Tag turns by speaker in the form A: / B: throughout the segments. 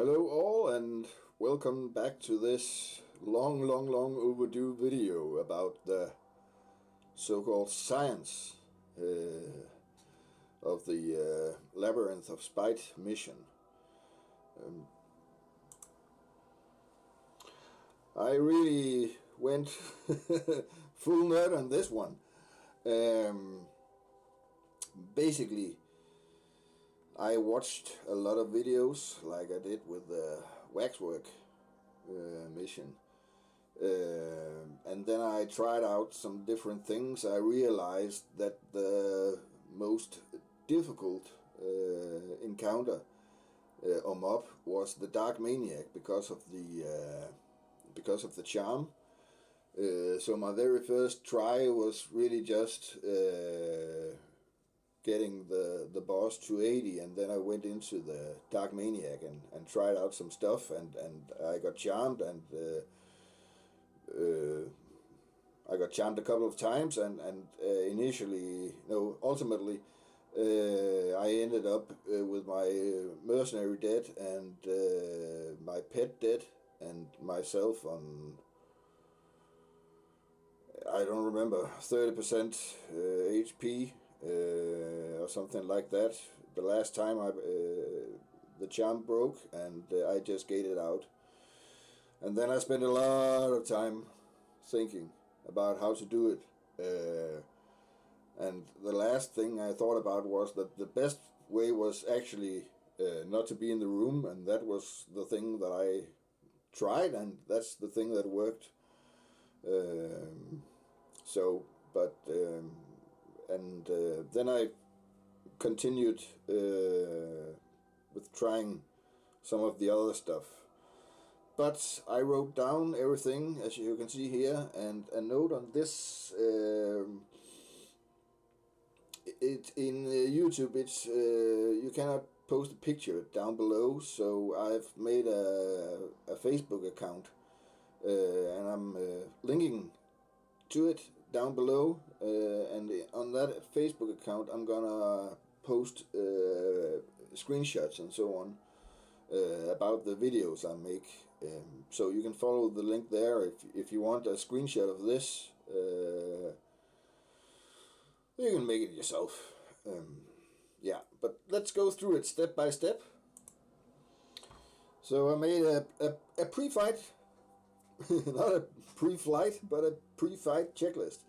A: Hello all and welcome back to this long overdue video about the so-called science of the Labyrinth of Spite mission. I really went full nerd on this one. Basically, I watched a lot of videos like I did with the waxwork mission, and then I tried out some different things. I realized that the most difficult encounter or mob was the Dark Maniac because of the charm. So my very first try was really just getting the boss to 80, and then I went into the Dark Maniac and tried out some stuff, and I got charmed, and I got charmed a couple of times, and ultimately I ended up with my mercenary dead, and my pet dead, and myself on, I don't remember, 30% HP. Or something like that. The last time the charm broke, and I just gated out. And then I spent a lot of time thinking about how to do it. And the last thing I thought about was that the best way was actually not to be in the room, and that was the thing that I tried, and that's the thing that worked. Then I continued with trying some of the other stuff. But I wrote down everything, as you can see here, and a note on this. In YouTube, it's you cannot post a picture down below, so I've made a Facebook account, and I'm linking to it down below, and on that Facebook account I'm gonna post screenshots and so on about the videos I make, so you can follow the link there if you want a screenshot of this. You can make it yourself. Yeah, but let's go through it step by step. So I made a pre-fight not a pre-flight, but a pre-fight checklist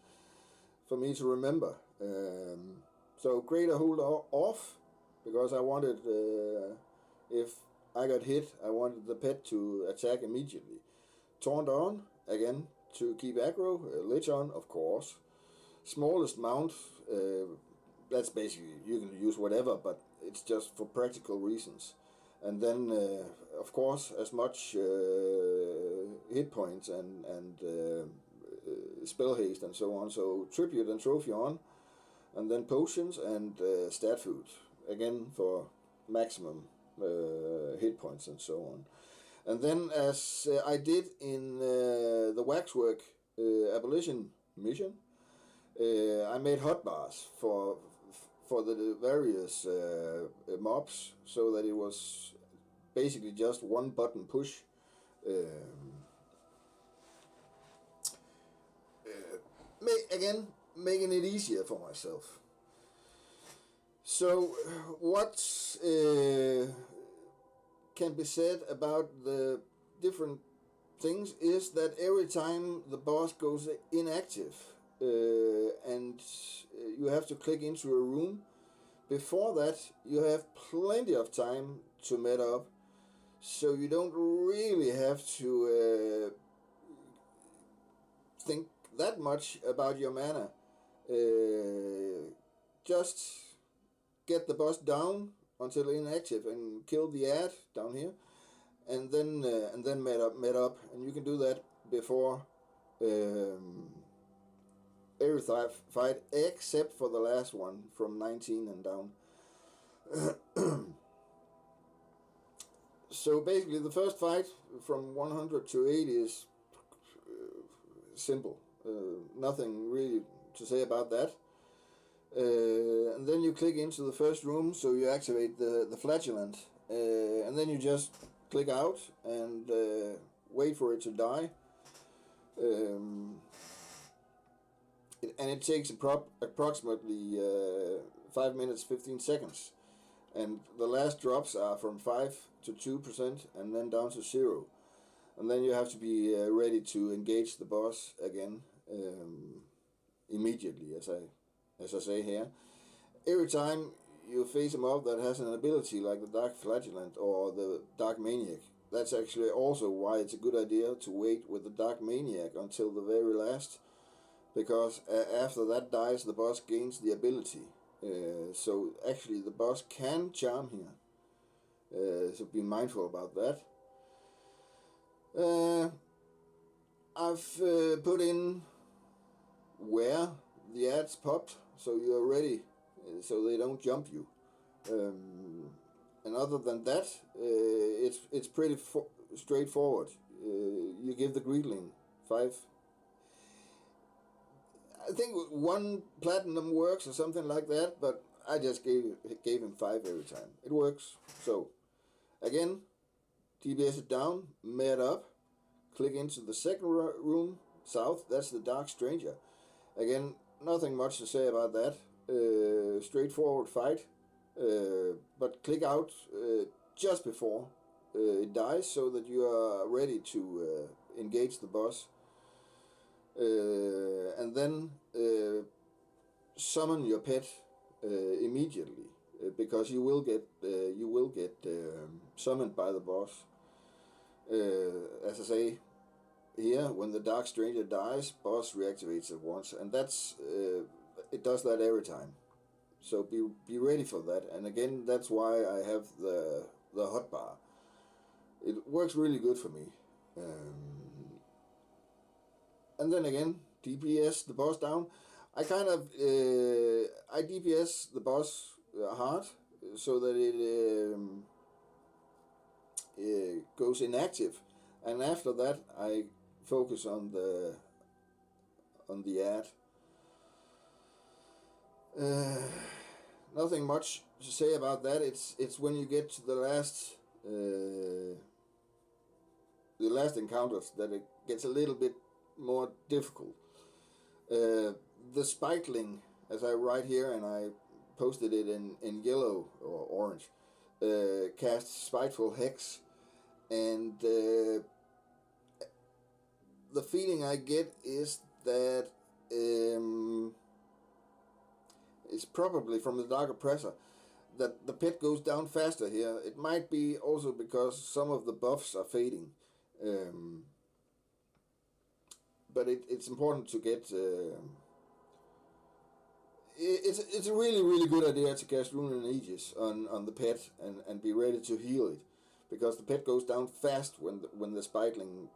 A: for me to remember. So create a hold off, because I wanted, if I got hit, I wanted the pet to attack immediately. Taunt on, again, to keep aggro. Lich on, of course. Smallest mount, that's basically, you can use whatever, but it's just for practical reasons. And then, of course, as much hit points and spell haste and so on. So tribute and trophy on, and then potions and stat food, again for maximum hit points and so on. And then, as I did in the waxwork abolition mission, I made hotbars for the various mobs, so that it was basically just one button push. Making it easier for myself. So what can be said about the different things is that every time the boss goes inactive, and you have to click into a room, before that you have plenty of time to met up, so you don't really have to think that much about your mana. Just get the boss down until inactive and kill the ad down here, and then met up, and you can do that before every fight except for the last one from 19 and down. So basically the first fight from 100 to 80 is simple. Nothing really to say about that. And then you click into the first room, so you activate the flagellant, and then you just click out and wait for it to die. And it takes approximately 5 minutes 15 seconds, and the last drops are from 5 to 2% and then down to 0, and then you have to be ready to engage the boss again immediately, as I say here. Every time you face a mob that has an ability like the Dark Flagellant or the Dark Maniac, that's actually also why it's a good idea to wait with the Dark Maniac until the very last, because after that dies, the boss gains the ability. So actually the boss can charm here. So be mindful about that. I've put in where the ads popped, so you're ready, so they don't jump you. And other than that, it's pretty straightforward. You give the Greedling 5. I think 1 platinum works or something like that, but I just gave him 5 every time. It works. So, again, DPS it down, met up, click into the second room, south, that's the Dark Stranger. Again, nothing much to say about that. Straightforward fight, but click out just before it dies so that you are ready to engage the boss. And then summon your pet immediately, because you will get summoned by the boss. As I say here, when the Dark Stranger dies, boss reactivates at once, and that's it does that every time. So be ready for that. And again, that's why I have the hotbar. It works really good for me. And then again, DPS the boss down. I kind of I DPS the boss hard so that it goes inactive, and after that I focus on the ad. Nothing much to say about that. It's when you get to the last encounters that it gets a little bit more difficult. The Spikeling, as I write here, and I posted it in yellow or orange, casts Spiteful Hex, and the feeling I get is that it's probably from the Dark Oppressor, that the pet goes down faster here. It might be also because some of the buffs are fading. But it's important to get. It's a really good idea to cast Rune and Aegis on the pet and be ready to heal it, because the pet goes down fast when the Spikeling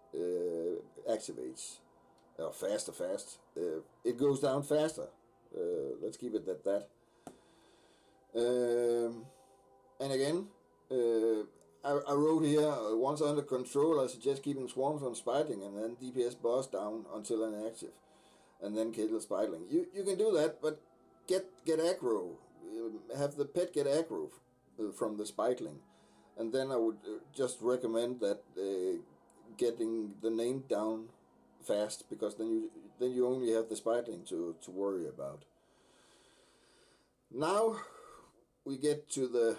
A: activates. Fast. It goes down faster. Let's keep it at that. And again, I wrote here, once under control, I suggest keeping swarms on Spitling and then DPS boss down until inactive, and then kill the Spitling. You can do that, but get aggro. Have the pet get aggro from the Spitling, and then I would just recommend that getting the name down fast, because then you only have the Spitling to worry about. Now we get to the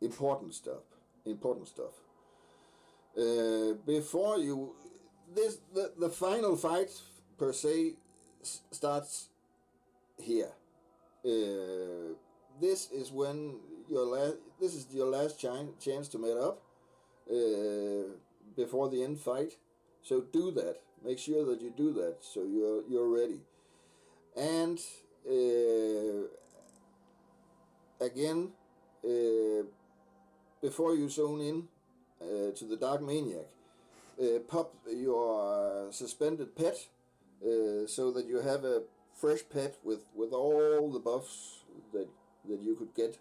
A: important stuff. Before you, the final fight per se starts here. This is when this is your last chance to meet up before the end fight. So do that. Make sure that you do that, so you're ready. And again, before you zone in to the Dark Maniac, pop your suspended pet so that you have a fresh pet with all the buffs that you could get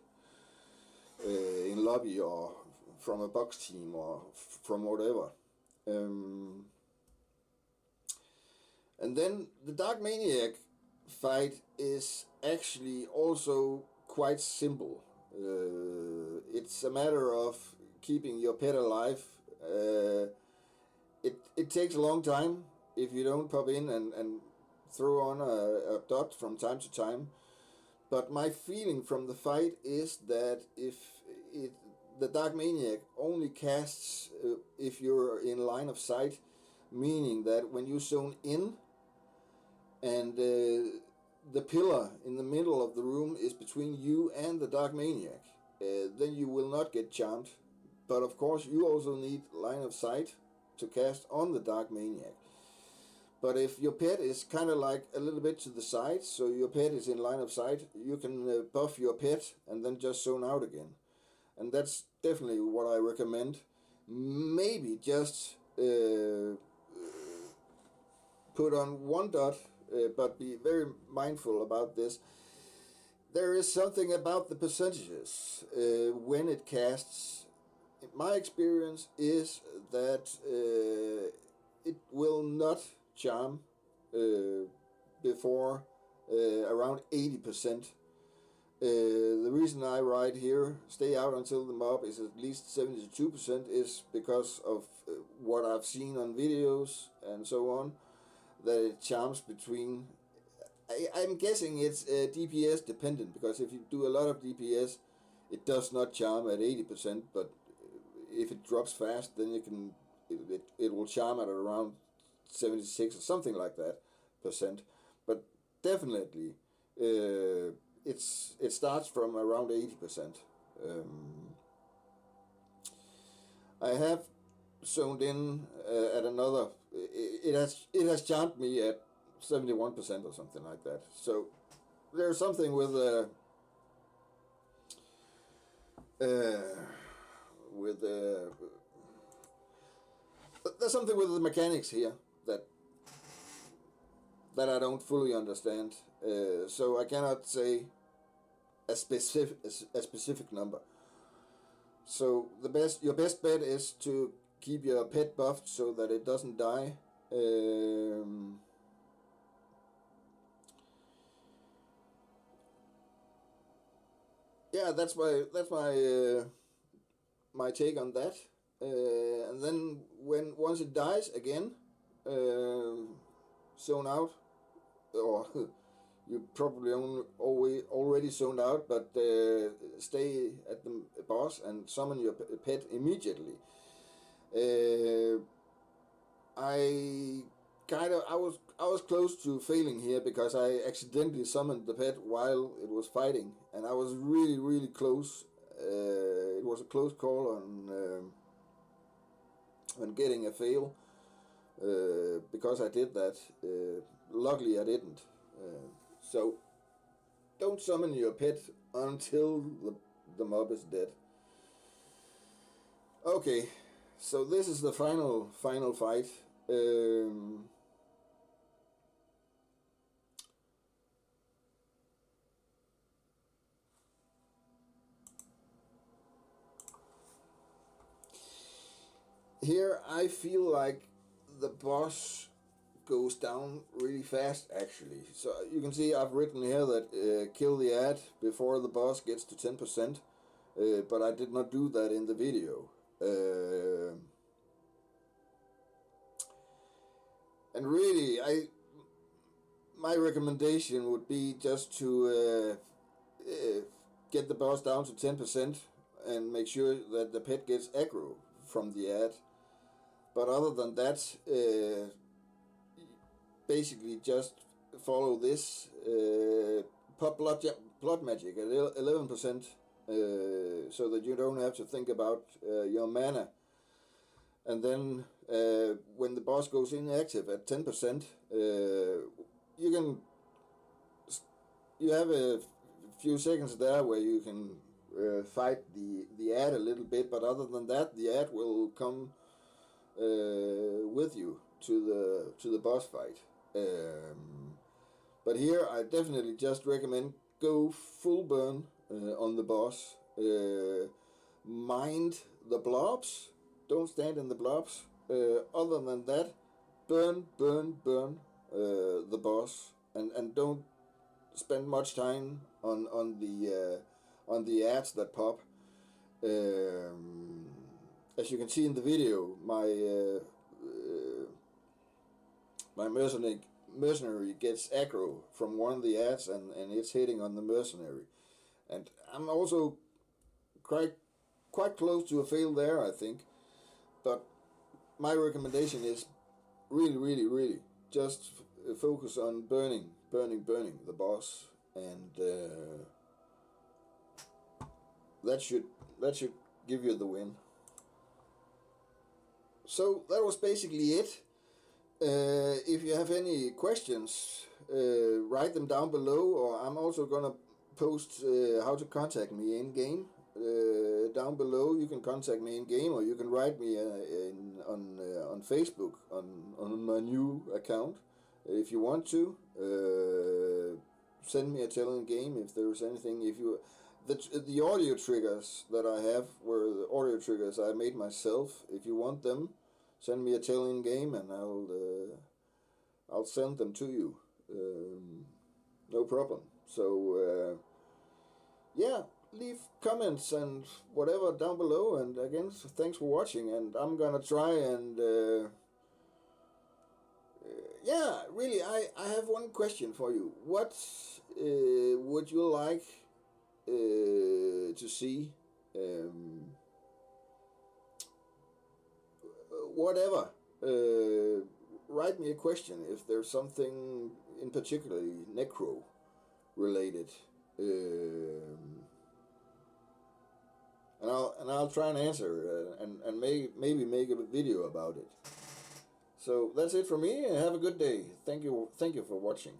A: in lobby or from a box team or from whatever. And then the Dark Maniac fight is actually also quite simple. It's a matter of keeping your pet alive. It takes a long time if you don't pop in and throw on a dot from time to time. But my feeling from the fight is that the Dark Maniac only casts if you're in line of sight, meaning that when you zone in and the pillar in the middle of the room is between you and the Dark Maniac, then you will not get charmed. But of course, you also need line of sight to cast on the Dark Maniac. But if your pet is kind of like a little bit to the side, so your pet is in line of sight, you can buff your pet and then just zone out again. And that's definitely what I recommend. Maybe just put on one dot, but be very mindful about this. There is something about the percentages when it casts. My experience is that it will not charm before around 80%. The reason I write here, stay out until the mob is at least 72%, is because of what I've seen on videos and so on, that it charms between... I'm guessing it's DPS dependent, because if you do a lot of DPS, it does not charm at 80%, but if it drops fast, then it will charm at around 76 or something like that %. But definitely it starts from around 80%. I have zoned in at another. It has charmed me at 71% or something like that. So there's something with there's something with the mechanics here that I don't fully understand. So I cannot say a specific number. So your best bet is to keep your pet buffed so that it doesn't die. Yeah, that's my take on that. And then once it dies again, zone out, or you probably already zoned out, but stay at the boss and summon your pet immediately. I was close to failing here because I accidentally summoned the pet while it was fighting, and I was really close. It was a close call on getting a fail because I did that. Luckily I didn't. So don't summon your pet until the mob is dead. Okay, so this is the final fight. Here I feel like the boss goes down really fast, actually. So you can see I've written here that kill the ad before the boss gets to 10%, but I did not do that in the video. And really, my recommendation would be just to get the boss down to 10% and make sure that the pet gets aggro from the ad. But other than that, basically just follow this. Pop blood magic at 11%, so that you don't have to think about your mana. And then when the boss goes inactive at 10%, you have a few seconds there where you can fight the ad a little bit, but other than that, the ad will come with you to the boss fight. But here I definitely just recommend go full burn on the boss. Mind the blobs, don't stand in the blobs. Other than that, burn the boss, and don't spend much time on the ads that pop. as you can see in the video, my mercenary gets aggro from one of the ads, and it's hitting on the mercenary. And I'm also quite close to a fail there, I think. But my recommendation is really just focus on burning the boss, and that should give you the win. So that was basically it. If you have any questions, write them down below, or I'm also gonna post how to contact me in game down below. You can contact me in game, or you can write me on Facebook on my new account if you want to. Send me a tell in game if there's anything. If you the audio triggers that I have were the audio triggers I made myself. If you want them, send me a tell in game, and I'll send them to you. No problem. So yeah, leave comments and whatever down below. And again, thanks for watching. And I'm gonna try and yeah, really, I have one question for you. What would you like to see? Whatever. Write me a question if there's something in particularly necro related, and I'll try and answer and maybe make a video about it. So that's it for me. Have a good day. Thank you for watching.